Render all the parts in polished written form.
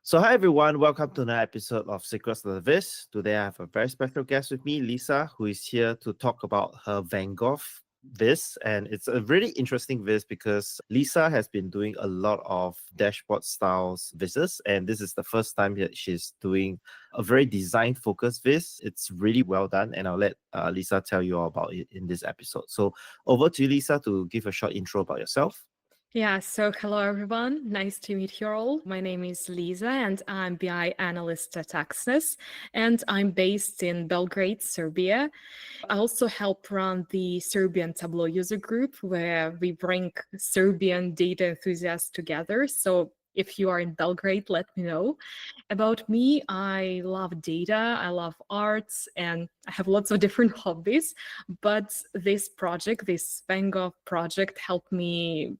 So, hi everyone, welcome to another episode of Secrets of the Viz. Today, I have a very special guest with me, Lisa, who is here to talk about her Van Gogh Viz. And it's a really interesting Viz because Lisa has been doing a lot of dashboard styles Vizes, and this is the first time that she's doing a very design focused Viz. It's really well done, and I'll let Lisa tell you all about it in this episode. So, over to you, Lisa, to give a short intro about yourself. Yeah, so hello everyone. Nice to meet you all. My name is Liza and I'm BI analyst at Axis and I'm based in Belgrade, Serbia. I also help run the Serbian Tableau user group where we bring Serbian data enthusiasts together. So if you are in Belgrade, let me know. About me, I love data, I love arts, and I have lots of different hobbies. But this project, this Van Gogh project, helped me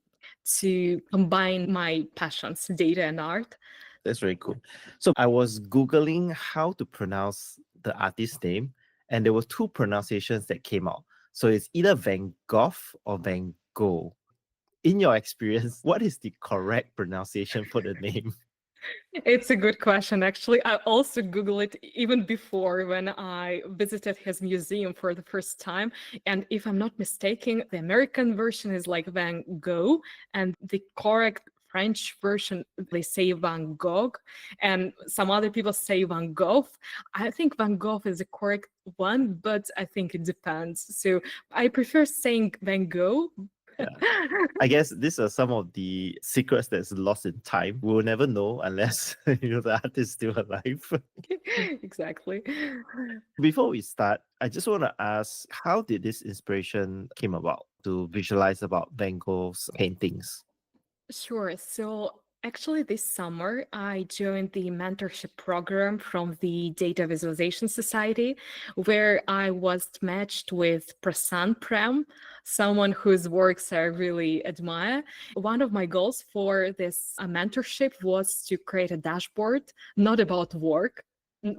to combine my passions, data and art. That's very cool. So I was Googling how to pronounce the artist name, and there were two pronunciations that came out. So it's either Van Gogh or Van Gogh. In your experience, what is the correct pronunciation for the name? It's a good question, actually. I also Googled it even before when I visited his museum for the first time. And if I'm not mistaken, the American version is like Van Gogh, and the correct French version, they say Van Gogh, and some other people say Van Gogh. I think Van Gogh is the correct one, but I think it depends. So I prefer saying Van Gogh. I guess these are some of the secrets that's lost in time. We'll never know unless the artist is still alive. Exactly. Before we start, I just want to ask, how did this inspiration came about to visualize about Van Gogh's paintings? Sure. So actually, this summer, I joined the mentorship program from the Data Visualization Society, where I was matched with Prasan Prem, someone whose works I really admire. One of my goals for this mentorship was to create a dashboard, not about work,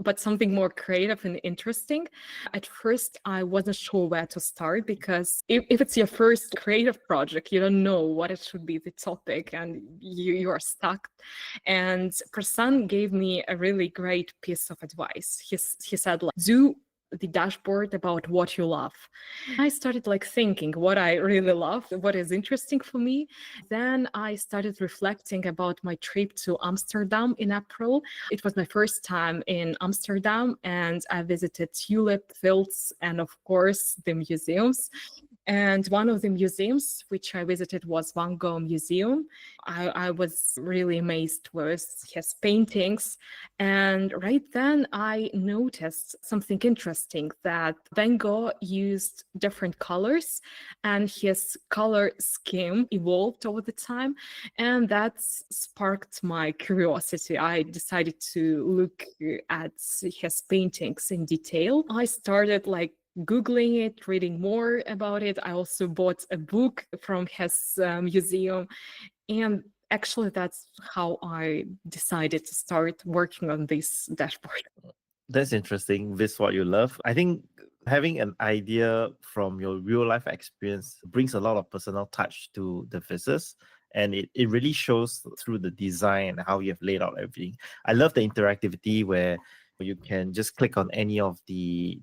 but something more creative and interesting. At first, I wasn't sure where to start because if it's your first creative project, you don't know what it should be the topic and you are stuck. And Prasan gave me a really great piece of advice. He said, like, do the dashboard about what you love. I started like thinking what I really love, what is interesting for me. Then I started reflecting about my trip to Amsterdam in April. It was my first time in Amsterdam and I visited tulip fields and of course the museums. And one of the museums which I visited was Van Gogh Museum. I was really amazed with his paintings. And right then I noticed something interesting that Van Gogh used different colors and his color scheme evolved over the time. And that sparked my curiosity. I decided to look at his paintings in detail. I started like Googling it, reading more about it. I also bought a book from his museum. And actually, that's how I decided to start working on this dashboard. That's interesting. This is what you love. I think having an idea from your real life experience brings a lot of personal touch to the visitors. And it really shows through the design and how you have laid out everything. I love the interactivity where you can just click on any of the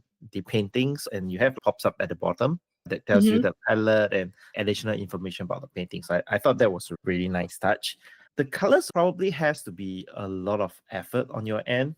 paintings and you have pops up at the bottom that tells you Mhm. the palette and additional information about the paintings. I thought that was a really nice touch. The colors probably has to be a lot of effort on your end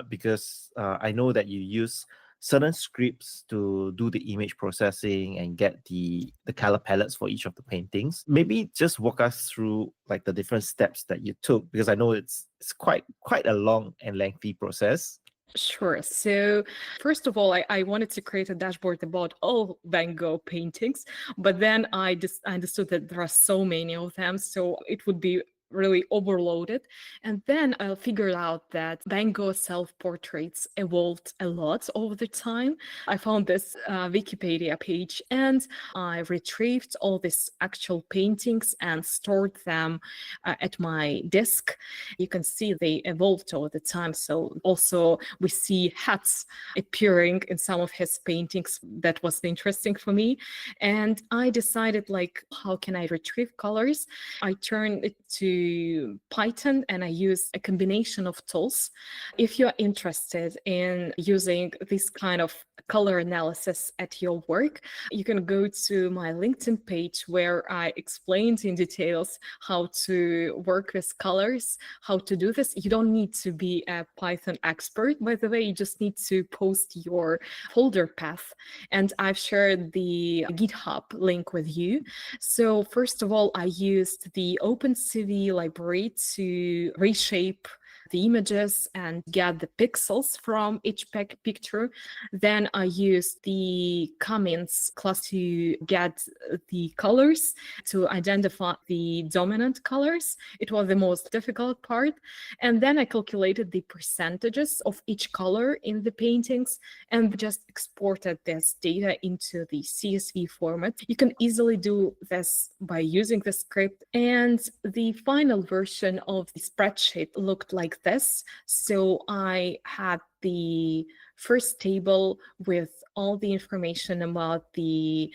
because I know that you use certain scripts to do the image processing and get the color palettes for each of the paintings. Maybe just walk us through like the different steps that you took because I know it's quite a long and lengthy process. Sure. So, first of all, I wanted to create a dashboard about all Van Gogh paintings, but then I just understood that there are so many of them, so it would be really overloaded. And then I figured out that Van Gogh self-portraits evolved a lot over the time. I found this Wikipedia page and I retrieved all these actual paintings and stored them at my desk. You can see they evolved over the time. So also we see hats appearing in some of his paintings. That was interesting for me. And I decided like, how can I retrieve colors? I turned it to to Python and I use a combination of tools. If you're interested in using this kind of color analysis at your work, you can go to my LinkedIn page where I explained in details how to work with colors, how to do this. You don't need to be a Python expert, by the way, you just need to post your folder path. And I've shared the GitHub link with you. So first of all, I used the OpenCV library to reshape the images and get the pixels from each picture. Then I used the comments class to get the colors, to identify the dominant colors. It was the most difficult part. And then I calculated the percentages of each color in the paintings and just exported this data into the CSV format. You can easily do this by using the script. And the final version of the spreadsheet looked like this. So I had the first table with all the information about the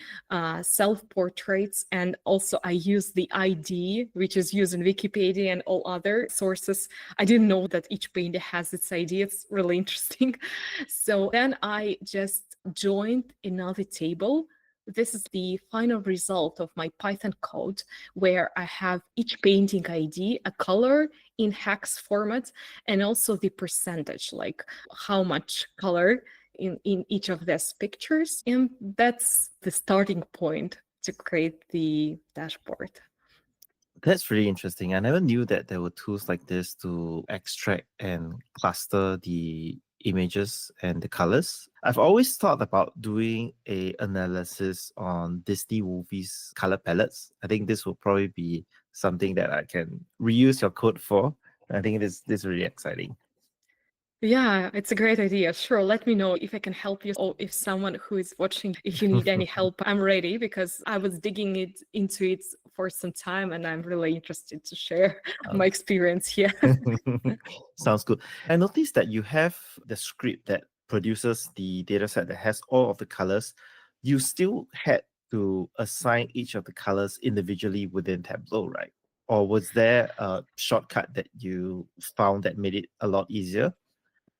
self-portraits, and also I used the ID, which is used in Wikipedia and all other sources. I didn't know that each painting has its ID. It's really interesting. So then I just joined another table. This is the final result of my Python code, where I have each painting ID, a color in hex format, and also the percentage, like how much color in each of these pictures. And that's the starting point to create the dashboard. That's really interesting. I never knew that there were tools like this to extract and cluster the images and the colors. I've always thought about doing a analysis on Disney movies color palettes. I think this will probably be something that I can reuse your code for. I think this is really exciting. Yeah, it's a great idea. Sure, let me know if I can help you, or if someone who is watching, if you need any help, I'm ready, because I was digging into it for some time and I'm really interested to share my experience here. Sounds good. I noticed that you have the script that produces the dataset that has all of the colors. You still had to assign each of the colors individually within Tableau, right? Or was there a shortcut that you found that made it a lot easier?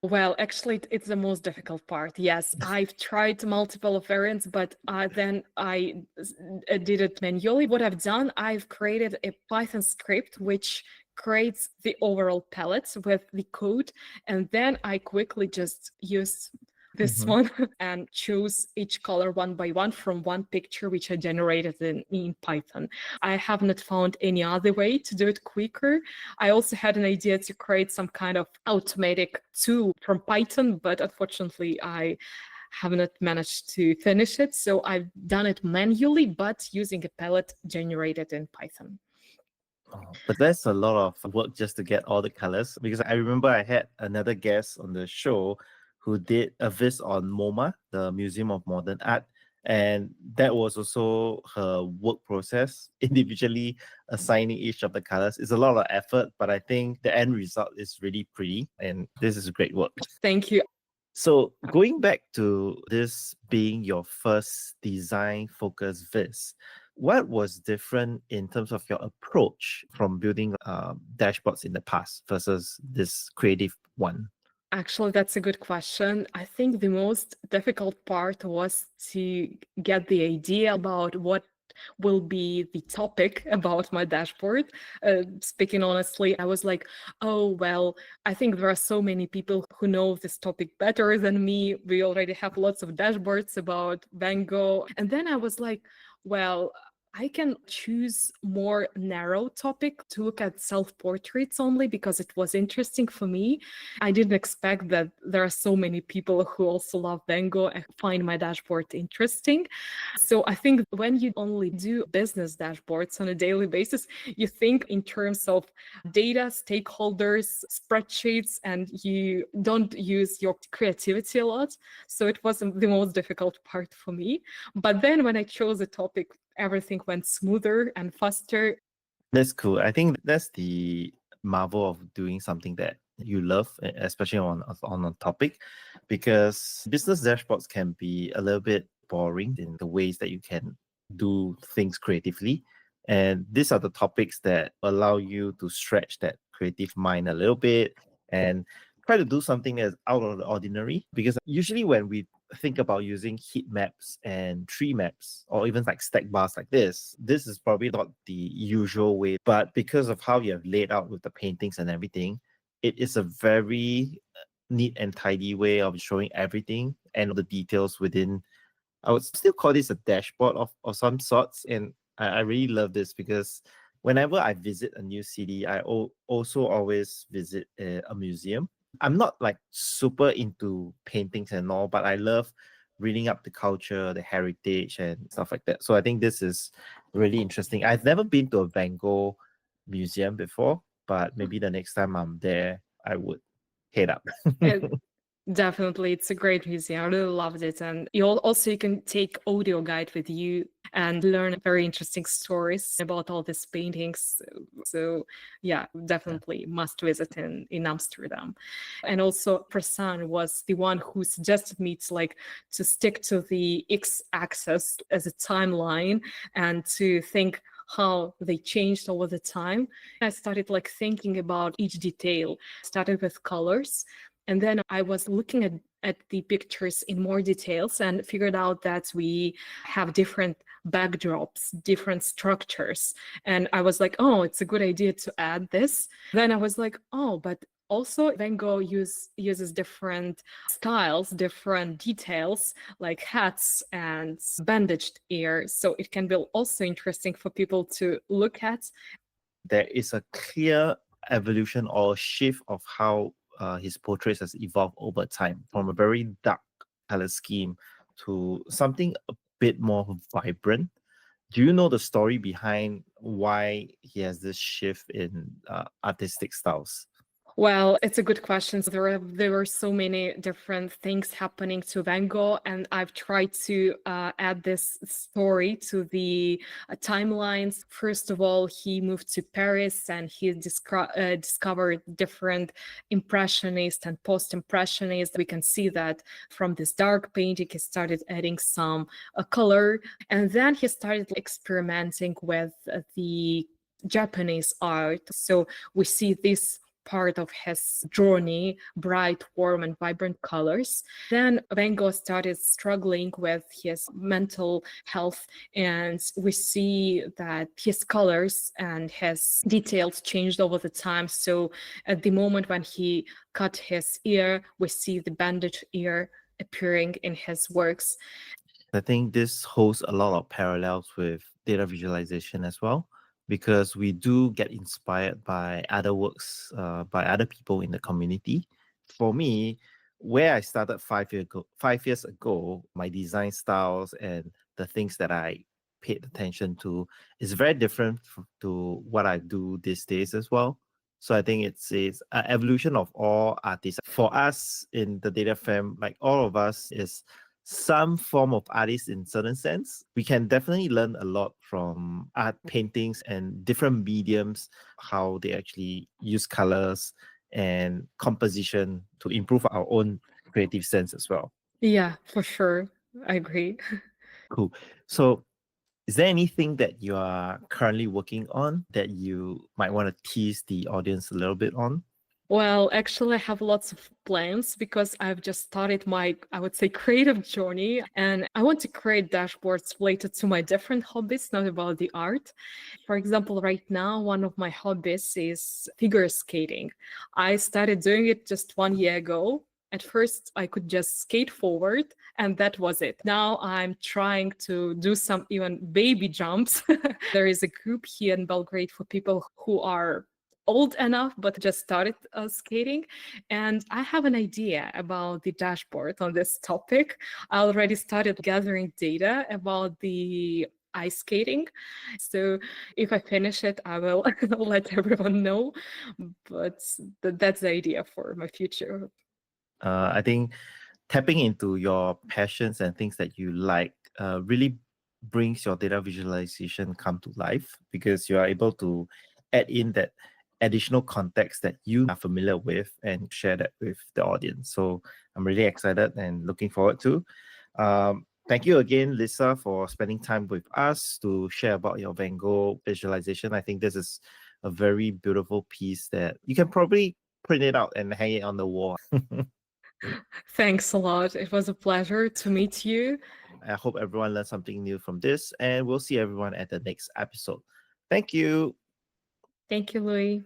Well, actually, it's the most difficult part. Yes, I've tried multiple variants, but then I did it manually. What I've done, I've created a Python script which creates the overall palette with the code, and then I quickly just use this one and choose each color one by one from one picture which I generated in Python. I have not found any other way to do it quicker. I also had an idea to create some kind of automatic tool from Python, but unfortunately I have not managed to finish it. So I've done it manually, but using a palette generated in Python. But that's a lot of work just to get all the colors, because I remember I had another guest on the show who did a viz on MoMA, the Museum of Modern Art, and that was also her work process, individually assigning each of the colors. It's a lot of effort, but I think the end result is really pretty, and this is great work. Thank you. So going back to this being your first design-focused viz, what was different in terms of your approach from building dashboards in the past versus this creative one? Actually, that's a good question. I think the most difficult part was to get the idea about what will be the topic about my dashboard. Speaking honestly, I was like, oh, well, I think there are so many people who know this topic better than me. We already have lots of dashboards about Van Gogh. And then I was like, well, I can choose more narrow topic to look at self-portraits only because it was interesting for me. I didn't expect that there are so many people who also love Van Gogh and find my dashboard interesting. So I think when you only do business dashboards on a daily basis, you think in terms of data, stakeholders, spreadsheets, and you don't use your creativity a lot. So it wasn't the most difficult part for me. But then when I chose a topic, everything went smoother and faster. That's cool. I think that's the marvel of doing something that you love, especially on a topic, because business dashboards can be a little bit boring in the ways that you can do things creatively. And these are the topics that allow you to stretch that creative mind a little bit and try to do something that's out of the ordinary. Because usually when we think about using heat maps and tree maps or even like stack bars like this is probably not the usual way. But because of how you have laid out with the paintings and everything, it is a very neat and tidy way of showing everything and the details within. I would still call this a dashboard of some sorts. And I really love this because whenever I visit a new city, I also always visit a museum. I'm not like super into paintings and all, but I love reading up the culture, the heritage, and stuff like that. So I think this is really interesting. I've never been to a Van Gogh museum before, but maybe the next time I'm there, I would head up. And definitely, it's a great museum. I really loved it. And you can take audio guide with you and learn very interesting stories about all these paintings. So yeah, definitely must visit in Amsterdam. And also Prasan was the one who suggested me to stick to the x-axis as a timeline and to think how they changed over the time. I started thinking about each detail, started with colors. And then I was looking at the pictures in more details and figured out that we have different backdrops, different structures. And I was like, oh, it's a good idea to add this. Then I was like, oh, but also Van Gogh uses different styles, different details like hats and bandaged ear. So it can be also interesting for people to look at. There is a clear evolution or shift of how his portraits has evolved over time from a very dark color scheme to something a bit more vibrant. Do you know the story behind why he has this shift in artistic styles? Well, it's a good question. So there were so many different things happening to Van Gogh, and I've tried to add this story to the timelines. First of all, he moved to Paris and he discovered different impressionists and post-impressionists. We can see that from this dark painting, he started adding some color, and then he started experimenting with the Japanese art. So we see this part of his journey, bright, warm, and vibrant colors. Then Van Gogh started struggling with his mental health, and we see that his colors and his details changed over the time. So at the moment when he cut his ear, we see the bandaged ear appearing in his works. I think this holds a lot of parallels with data visualization as well, because we do get inspired by other works by other people in the community. For me, where I started 5 years ago, my design styles and the things that I paid attention to is very different to what I do these days as well. So I think it's an evolution of all artists. For us in the data fam, like all of us is some form of artist in certain sense. We can definitely learn a lot from art, paintings, and different mediums, how they actually use colors and composition to improve our own creative sense as well. Yeah, for sure. I agree. Cool. So is there anything that you are currently working on that you might want to tease the audience a little bit on? Well, actually, I have lots of plans because I've just started my, I would say, creative journey. And I want to create dashboards related to my different hobbies, not about the art. For example, right now, one of my hobbies is figure skating. I started doing it just 1 year ago. At first, I could just skate forward, and that was it. Now I'm trying to do some even baby jumps. There is a group here in Belgrade for people who are old enough but just started skating, and I have an idea about the dashboard on this topic. I already started gathering data about the ice skating, so if I finish it I will let everyone know, but that's the idea for my future. I think tapping into your passions and things that you like really brings your data visualization come to life, because you are able to add in that additional context that you are familiar with and share that with the audience. So I'm really excited and looking forward to. Thank you again, Lisa, for spending time with us to share about your Van Gogh visualization. I think this is a very beautiful piece that you can probably print it out and hang it on the wall. Thanks a lot. It was a pleasure to meet you. I hope everyone learned something new from this, and we'll see everyone at the next episode. Thank you. Thank you, Louis.